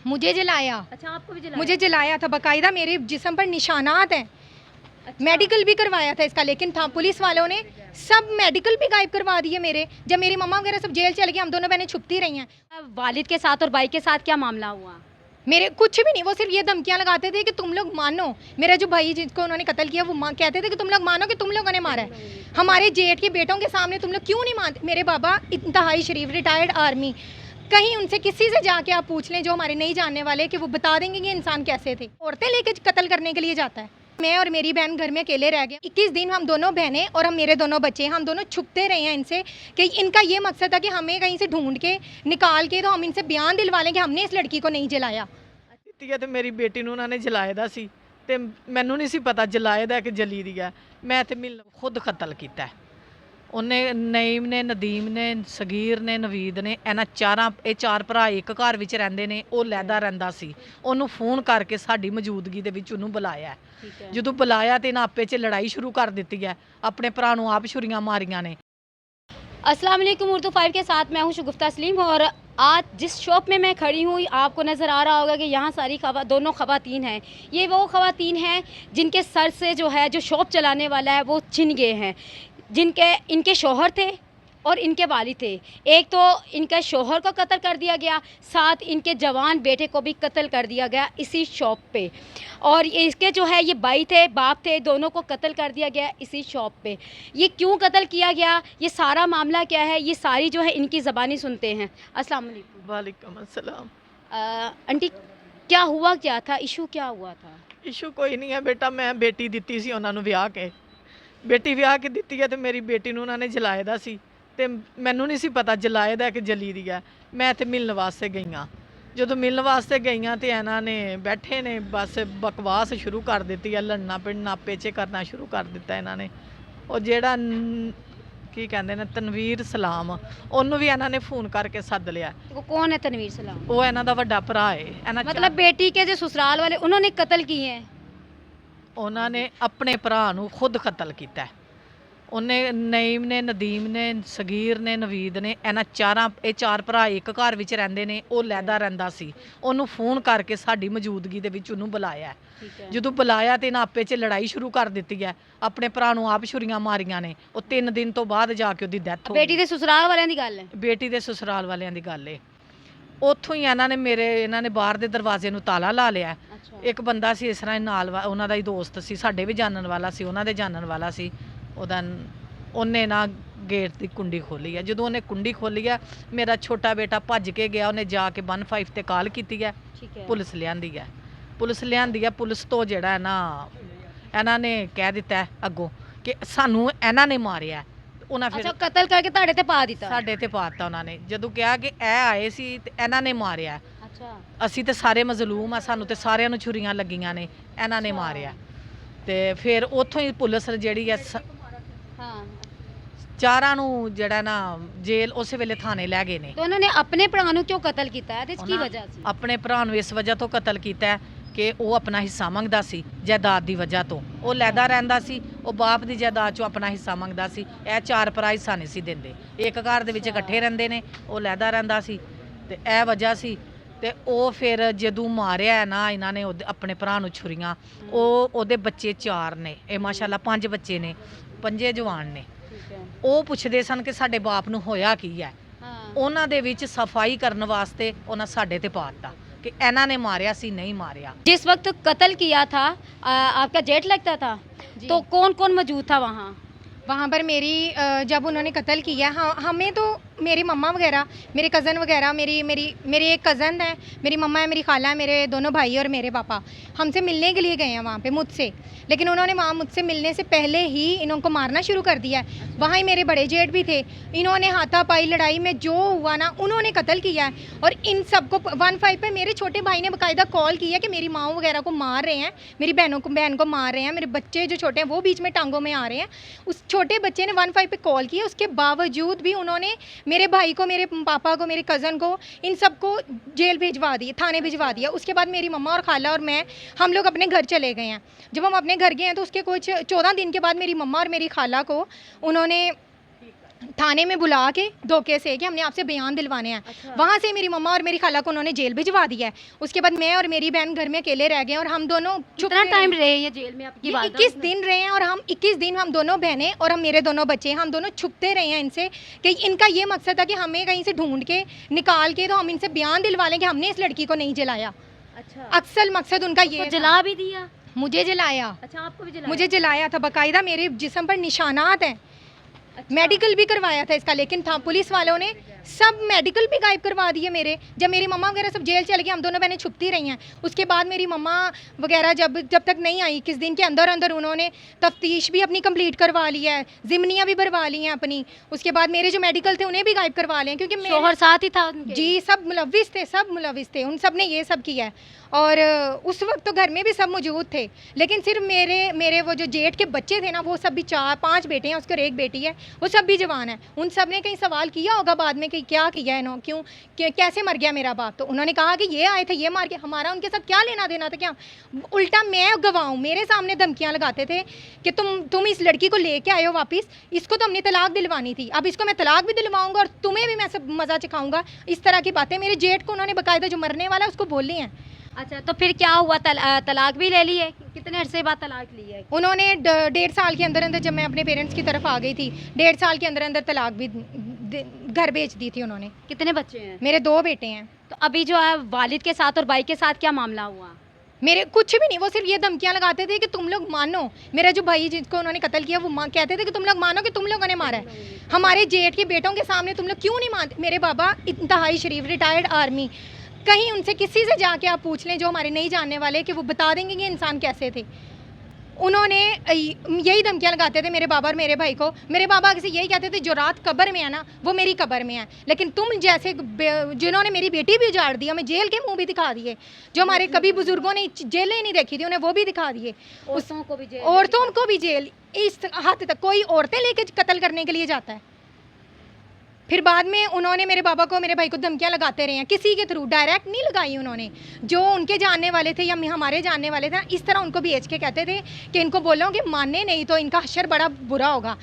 मुझे जलाया। अच्छा, आपको भी जलाया? मुझे जलाया था, बाकायदा मेरे जिस्म पर निशानात हैं। अच्छा। मेडिकल भी करवाया था इसका, लेकिन था पुलिस वालों ने सब मेडिकल भी गायब करवा दिए मेरे। जब मेरी मम्मा वगैरह सब जेल चल गई, हम दोनों बहनें छुपती रही हैं। वालिद के साथ और भाई के साथ क्या मामला हुआ? मेरे कुछ भी नहीं, वो सिर्फ ये धमकियां लगाते थे कि तुम लोग मानो। मेरा जो भाई जिसको उन्होंने कत्ल किया, वो कहते थे कि तुम लोग मानो कि तुम लोगों ने मारा है। हमारे जेठ के बेटों के सामने तुम लोग क्यों नहीं मानते? मेरे बाबा इंतहाई शरीफ, रिटायर्ड आर्मी, कहीं उनसे किसी से जाके आप पूछ लें जो हमारे नहीं जानने वाले, कि वो बता देंगे कि इंसान कैसे थे। औरतें लेके कत्ल करने के लिए जाता है। मैं और मेरी बहन घर में अकेले रह गए। 21 दिन हम दोनों बहनें और हम मेरे दोनों बच्चे, हम दोनों छुपते रहे हैं इनसे, कि इनका ये मकसद था कि हमें कहीं से ढूंढ के निकाल के तो हम इनसे बयान दिलवा लें कि हमने इस लड़की को नहीं जलाया। ਤੇ ਮੇਰੀ ਬੇਟੀ ਨੂੰ ਉਹਨਾਂ ਨੇ ਜਲਾਏ ਦਾ ਸੀ ਤੇ ਮੈਨੂੰ ਨਹੀਂ ਸੀ ਪਤਾ ਜਲਾਏ ਦਾ ਕਿ ਜਲੀ ਦੀ ਹੈ। ਮੈਂ ਤੇ ਮਿਲ ਖੁਦ ਕਤਲ ਕੀਤਾ। ਉਹਨੇ ਨਈਮ ਨੇ, ਨਦੀਮ ਨੇ, ਸਗੀਰ ਨੇ, ਨਵੀਦ ਨੇ, ਇਹ ਚਾਰ ਭਰਾ ਇੱਕ ਘਰ ਵਿੱਚ ਰਹਿੰਦੇ ਨੇ। ਉਹ ਲੈਦਾ ਰਹਿੰਦਾ ਸੀ। ਉਹਨੂੰ ਫੋਨ ਕਰਕੇ ਸਾਡੀ ਮੌਜੂਦਗੀ ਦੇ ਵਿੱਚ ਉਹਨੂੰ ਬੁਲਾਇਆ। ਜਦੋਂ ਬੁਲਾਇਆ ਤੇ ਇਹਨਾਂ ਆਪੇ 'ਚ ਲੜਾਈ ਸ਼ੁਰੂ ਕਰ ਦਿੱਤੀ ਹੈ। ਆਪਣੇ ਭਰਾ ਨੂੰ ਆਪ ਛੁਰੀਆਂ ਮਾਰੀਆਂ ਨੇ। अस्सलाम वालेकुम, उर्दू 5 के साथ मैं हूं शगुफ्ता सलीम और आज जिस शॉप में मैं खड़ी हूं आपको नज़र आ रहा होगा कि यहाँ सारी दोनों ख़वातीन हैं। ये वो ख़वातीन हैं जिनके सर से जो है जो शॉप चलाने वाला है वो छिन गए हैं, इनके शौहर थे और इनके वालिद थे। एक तो इनका शौहर को कत्ल कर दिया गया, साथ इनके जवान बेटे को भी कत्ल कर दिया गया इसी शॉप पे। और इसके जो है ये भाई थे, बाप थे, दोनों को कत्ल कर दिया गया इसी शॉप पे। ये क्यों कत्ल किया गया, ये सारा मामला क्या है, ये सारी जो है इनकी ज़बानी सुनते हैं। अस्सलाम वालेकुम। वालेकुम अस्सलाम। आंटी, क्या हुआ, क्या था इशू, क्या हुआ था? ਇਸ਼ੂ ਕੋਈ ਨਹੀਂ ਹੈ ਬੇਟਾ। ਮੈਂ ਬੇਟੀ ਦਿੱਤੀ ਸੀ ਉਹਨਾਂ ਨੂੰ ਵਿਆਹ ਕੇ। ਬੇਟੀ ਵਿਆਹ ਕੇ ਦਿੱਤੀ ਹੈ ਤੇ ਮੇਰੀ ਬੇਟੀ ਨੂੰ ਉਹਨਾਂ ਨੇ ਜਲਾਏ ਦਾ ਸੀ ਤੇ ਮੈਨੂੰ ਨਹੀਂ ਸੀ ਪਤਾ ਜਲਾਏ ਦਾ ਕਿ ਜਲੀ ਦੀ ਹੈ। ਮੈਂ ਤੇ ਮਿਲਣ ਵਾਸਤੇ ਗਈਆਂ। ਜਦੋਂ ਮਿਲਣ ਵਾਸਤੇ ਗਈਆਂ ਤੇ ਇਹਨਾਂ ਨੇ ਬੈਠੇ ਨੇ ਬਸ ਬਕਵਾਸ ਸ਼ੁਰੂ ਕਰ ਦਿੱਤੀ ਹੈ। ਲੜਨਾ ਪਿੜਨਾ ਪੇਚੇ ਕਰਨਾ ਸ਼ੁਰੂ ਕਰ ਦਿੱਤਾ ਇਹਨਾਂ ਨੇ। ਉਹ ਜਿਹੜਾ ਕੀ ਕਹਿੰਦੇ ਨੇ ਤਨਵੀਰ ਸਲਾਮ, ਉਹਨੂੰ ਵੀ ਇਹਨਾਂ ਨੇ ਫੋਨ ਕਰਕੇ ਸੱਦ ਲਿਆ। वो कौन है तनवीर सलाम? ਉਹ ਇਹਨਾਂ ਦਾ ਵੱਡਾ ਭਰਾ ਹੈ। ਇਹਨਾਂ मतलब बेटी के जो ससुराल वाले उन्होंने कत्ल किए हैं? ਉਹਨਾਂ ਨੇ ਆਪਣੇ ਭਰਾ ਨੂੰ ਖੁਦ ਕਤਲ ਕੀਤਾ। ਉਹਨੇ ਨਈਮ ਨੇ, ਨਦੀਮ ਨੇ, ਸਗੀਰ ਨੇ, ਨਵੀਦ ਨੇ, ਇਹ ਚਾਰ ਭਰਾ ਇੱਕ ਘਰ ਵਿੱਚ ਰਹਿੰਦੇ ਨੇ। ਉਹ ਲੈਦਾ ਰਹਿੰਦਾ ਸੀ। ਉਹਨੂੰ ਫੋਨ ਕਰਕੇ ਸਾਡੀ ਮੌਜੂਦਗੀ ਦੇ ਵਿੱਚ ਉਹਨੂੰ ਬੁਲਾਇਆ। ਜਦੋਂ ਬੁਲਾਇਆ ਤੇ ਇਹਨਾਂ ਆਪੇ 'ਚ ਲੜਾਈ ਸ਼ੁਰੂ ਕਰ ਦਿੱਤੀ ਹੈ। ਆਪਣੇ ਭਰਾ ਨੂੰ ਆਪ ਛੁਰੀਆਂ ਮਾਰੀਆਂ ਨੇ। ਉਹ 3 ਦਿਨ ਤੋਂ ਬਾਅਦ ਜਾ ਕੇ ਉਹਦੀ ਡੈਥ ਹੋ ਗਈ। बेटी के ससुराल वाले की गल है? ਬੇਟੀ ਦੇ ਸਸੁਰਾਲ ਵਾਲਿਆਂ ਦੀ ਗੱਲ ਏ। ਉੱਥੋਂ ਹੀ ਇਹਨਾਂ ਨੇ ਬਾਹਰ ਦੇ ਦਰਵਾਜ਼ੇ ਨੂੰ ਤਾਲਾ ਲਾ ਲਿਆ। ਇੱਕ ਬੰਦਾ ਸੀ ਇਸ ਤਰ੍ਹਾਂ ਨਾਲ, ਉਹਨਾਂ ਦਾ ਹੀ ਦੋਸਤ ਸੀ, ਸਾਡੇ ਵੀ ਜਾਣਨ ਵਾਲਾ ਸੀ, ਉਹਨਾਂ ਦੇ ਜਾਣਨ ਵਾਲਾ ਸੀ। ਉਹਨੇ ਨਾ ਗੇਟ ਦੀ ਕੁੰਡੀ ਖੋਲੀ ਹੈ। ਜਦੋਂ ਉਹਨੇ ਕੁੰਡੀ ਖੋਲੀ ਹੈ, ਮੇਰਾ ਛੋਟਾ ਬੇਟਾ ਭੱਜ ਕੇ ਗਿਆ। ਉਹਨੇ ਜਾ ਕੇ 15 ਤੇ ਕਾਲ ਕੀਤੀ ਹੈ। ਪੁਲਿਸ ਲਿਆਂਦੀ ਹੈ। ਪੁਲਿਸ ਤੋਂ ਜਿਹੜਾ ਹੈ ਨਾ ਇਹਨਾਂ ਨੇ ਕਹਿ ਦਿੱਤਾ ਅੱਗੋਂ ਕਿ ਸਾਨੂੰ ਇਹਨਾਂ ਨੇ ਮਾਰਿਆ। ਉਹਨਾਂ ਫਿਰ ਕਤਲ ਕਰਕੇ ਤੁਹਾਡੇ ਤੇ ਪਾ ਦਿੱਤਾ? ਸਾਡੇ ਤੇ ਪਾਤਾ ਉਹਨਾਂ ਨੇ। ਜਦੋਂ ਕਿਹਾ ਕਿ ਇਹ ਆਏ ਸੀ ਤੇ ਇਹਨਾਂ ਨੇ ਮਾਰਿਆ। ਅਸੀਂ ਤੇ ਸਾਰੇ ਮਜ਼ਲੂਮ ਆ, ਸਾਨੂੰ ਤੇ ਸਾਰਿਆਂ ਨੂੰ ਛੁਰੀਆਂ ਲੱਗੀਆਂ ਨੇ, ਇਹਨਾਂ ਨੇ ਮਾਰਿਆ। ਤੇ ਫਿਰ ਉੱਥੋਂ ਹੀ ਪੁਲਿਸ ਜਿਹੜੀ ਹੈ ਚਾਰਾਂ ਨੂੰ ਜਿਹੜਾ ਨਾ ਜੇਲ੍ਹ ਉਸੇ ਵੇਲੇ ਥਾਣੇ ਲੈ ਗਏ ਨੇ। तो उन्होंने अपने भरा ਨੂੰ ਕਿਉਂ ਕਤਲ ਕੀਤਾ ਹੈ? ਇਹਦੇ ਕੀ ਵਜ੍ਹਾ ਸੀ? ਆਪਣੇ ਭਰਾ ਨੂੰ ਇਸ ਵਜ੍ਹਾ ਤੋਂ ਕਤਲ ਕੀਤਾ ਕਿ ਉਹ ਆਪਣਾ ਹਿੱਸਾ ਮੰਗਦਾ ਸੀ ਜਾਇਦਾਦ ਦੀ ਵਜ੍ਹਾ ਤੋਂ। ਉਹ ਲੈਦਾ ਰਹਿੰਦਾ ਸੀ। ਉਹ ਬਾਪ ਦੀ ਜਾਇਦਾਦ 'ਚੋਂ ਆਪਣਾ ਹਿੱਸਾ ਮੰਗਦਾ ਸੀ। ਇਹ ਚਾਰ ਭਰਾ ਹਿੱਸਾ ਨਹੀਂ ਸੀ ਦਿੰਦੇ। ਇੱਕ ਘਰ ਦੇ ਵਿੱਚ ਇਕੱਠੇ ਰਹਿੰਦੇ ਨੇ। ਉਹ ਲੈਦਾ ਰਹਿੰਦਾ ਸੀ ਤੇ ਇਹ ਵਜ੍ਹਾ ਸੀ। ਤੇ ਉਹ ਫਿਰ ਜਦੋਂ ਮਾਰਿਆ ਨਾ ਇਹਨਾਂ ਨੇ ਆਪਣੇ ਭਰਾ ਨੂੰ ਛੁਰੀਆਂ। ਉਹਦੇ ਬੱਚੇ 4 ਨੇ। ਇਹ ਮਾਸ਼ਾਅੱਲਾ 5 ਬੱਚੇ ਨੇ, 5 ਜਵਾਨ ਨੇ। ਉਹ ਪੁੱਛਦੇ ਸਨ ਕਿ ਸਾਡੇ ਬਾਪ ਨੂੰ ਹੋਇਆ ਕੀ ਹੈ। ਉਹਨਾਂ ਦੇ ਵਿੱਚ ਸਫਾਈ ਕਰਨ ਵਾਸਤੇ ਉਹਨਾਂ ਸਾਡੇ ਤੇ ਪਾਤਾ कि ऐना ने मारिया सी नहीं मारिया। जिस वक्त कत्ल किया था आपका जेठ लगता था, तो कौन कौन मौजूद था वहाँ पर? मेरी जब उन्होंने कत्ल किया, हमें तो मेरी मम्मा वगैरह, मेरे कज़न वगैरह, मेरी एक कज़न है, मेरी मम्मा है, मेरी खाला है, मेरे दोनों भाई और मेरे पापा हमसे मिलने के लिए गए हैं वहाँ पे मुझसे। लेकिन उन्होंने वहाँ मुझसे मिलने से पहले ही इनको मारना शुरू कर दिया है। वहाँ ही मेरे बड़े जेठ भी थे। इन्होंने हाथापाई लड़ाई में जो हुआ ना उन्होंने कत्ल किया है। और इन सबको 15 पे मेरे छोटे भाई ने बाकायदा कॉल किया कि मेरी माँ वगैरह को मार रहे हैं, मेरी बहन को मार रहे हैं, मेरे बच्चे जो छोटे हैं वो बीच में टांगों में आ रहे हैं। उस छोटे बच्चे ने 15 पे कॉल किया। उसके बावजूद भी उन्होंने मेरे भाई को, मेरे पापा को, मेरे कज़न को, इन सबको जेल भिजवा दिया, थाने भिजवा दिया। उसके बाद मेरी मम्मा और खाला और मैं, हम लोग अपने घर चले गए हैं। जब हम अपने घर गए हैं तो उसके कुछ 14 दिन के बाद मेरी मम्मा और मेरी खाला को उन्होंने थाने में बुला के धोखे से कि हमने आपसे बयान दिलवाने हैं। अच्छा। वहाँ से मेरी मम्मा और मेरी खाला को उन्होंने जेल भिजवा दिया है। उसके बाद मैं और मेरी बहन घर में अकेले रह गए और हम दोनों कितना टाइम रहे ये जेल में आपकी बात? 21 दिन रहे हैं और हम 21 दिन हम दोनों बहनें और हम मेरे दोनों बच्चे हम दोनों छुपते रहे हैं इनसे कि इनका ये मकसद था कि हमें कहीं से ढूंढ के निकाल के तो हम इनसे बयान दिलवा लें कि हमने इस लड़की को नहीं जलाया। अच्छा, अक्सर मकसद उनका ये था। जला भी दिया? मुझे जलाया, अच्छा, आपको भी जला? मुझे जलाया था, बाकायदा मेरे जिस्म पर निशानात हैं। अच्छा। मेडिकल भी करवाया था इसका, लेकिन था पुलिस वालों ने सब मेडिकल भी गायब करवा दिए मेरे। जब मेरी मम्मा वगैरह सब जेल चल गई, हम दोनों बहनें छुपती रही हैं। उसके बाद मेरी मम्मा वगैरह जब तक नहीं आई, किस दिन के अंदर अंदर उन्होंने तफ्तीश भी अपनी कंप्लीट करवा ली है, ज़िमनियाँ भी भरवा ली हैं अपनी। उसके बाद मेरे जो मेडिकल थे उन्हें भी गायब करवा लिए, क्योंकि शोहर साथ ही था उनके? जी सब मुलविस थे, सब मुलविस थे, उन सब ने ये सब किया है। और उस वक्त तो घर में भी सब मौजूद थे, लेकिन सिर्फ मेरे वो जो जेठ के बच्चे थे ना, वो सब भी 4-5 बेटे हैं उसके और एक बेटी है, वो सब भी जवान है। उन सब ने कहीं सवाल किया होगा बाद में कि क्या किया है ना, क्यों कैसे मर गया मेरा बाप, तो उन्होंने कहा कि ये आए थे ये मार के, हमारा उनके साथ क्या लेना देना था? क्या उल्टा मैं गवाऊँ, मेरे सामने धमकियाँ लगाते थे कि तुम इस लड़की को लेके आए हो वापस, इसको तो हमने तलाक दिलवानी थी, अब इसको मैं तलाक भी दिलवाऊंगा और तुम्हें भी मैं सब मज़ा चखाऊंगा। इस तरह की बातें मेरे जेठ को उन्होंने बाकायदा जो मरने वाला है उसको बोली हैं। अच्छा, तो फिर क्या हुआ? तलाक भी ले ली है? कितने अरसे बाद तलाक ली है? उन्होंने 1.5 साल के अंदर अंदर, जब मैं अपने पेरेंट्स की तरफ आ गई थी, 1.5 साल के अंदर अंदर तलाक भी घर बेच दी थी उन्होंने। कितने बच्चे हैं? मेरे 2 बेटे हैं। तो अभी जो है वालिद के साथ और भाई के साथ क्या मामला हुआ? मेरे कुछ भी नहीं, वो सिर्फ ये धमकियां लगाते थे कि तुम लोग मानो, मेरा जो भाई जिसको उन्होंने कत्ल किया वो कहते थे कि तुम लोग मानो कि तुम लोगों ने मारा है। हमारे जेठ के बेटों के सामने तुम लोग क्यों नहीं मानते? मेरे बाबा इंतहाई शरीफ, रिटायर्ड आर्मी, कहीं उनसे किसी से जाके आप पूछ लें जो हमारे नहीं जानने वाले, कि वो बता देंगे कि इंसान कैसे थे। उन्होंने यही धमकियां लगाते थे मेरे बाबा और मेरे भाई को। मेरे बाबा से यही कहते थे जो रात कब्र में है ना वो मेरी कब्र में है, लेकिन तुम जैसे जिन्होंने मेरी बेटी भी उजाड़ दी, हमें जेल के मुंह भी दिखा दिए, जो हमारे कभी बुजुर्गों ने जेलें नहीं देखी थी उन्हें वो भी दिखा दिए, औरतों को भी जेल? औरतों को भी जेल। इस हद तक कोई औरतें लेके कत्ल करने के लिए जाता है। फिर बाद में उन्होंने मेरे बाबा को मेरे भाई को धमकियां लगाते रहे हैं, किसी के थ्रू, डायरेक्ट नहीं लगाई उन्होंने। जो उनके जानने वाले थे या हमारे जानने वाले थे, इस तरह उनको भेज के कहते थे कि इनको बोलो कि मानने नहीं तो इनका हश्र बड़ा बुरा होगा।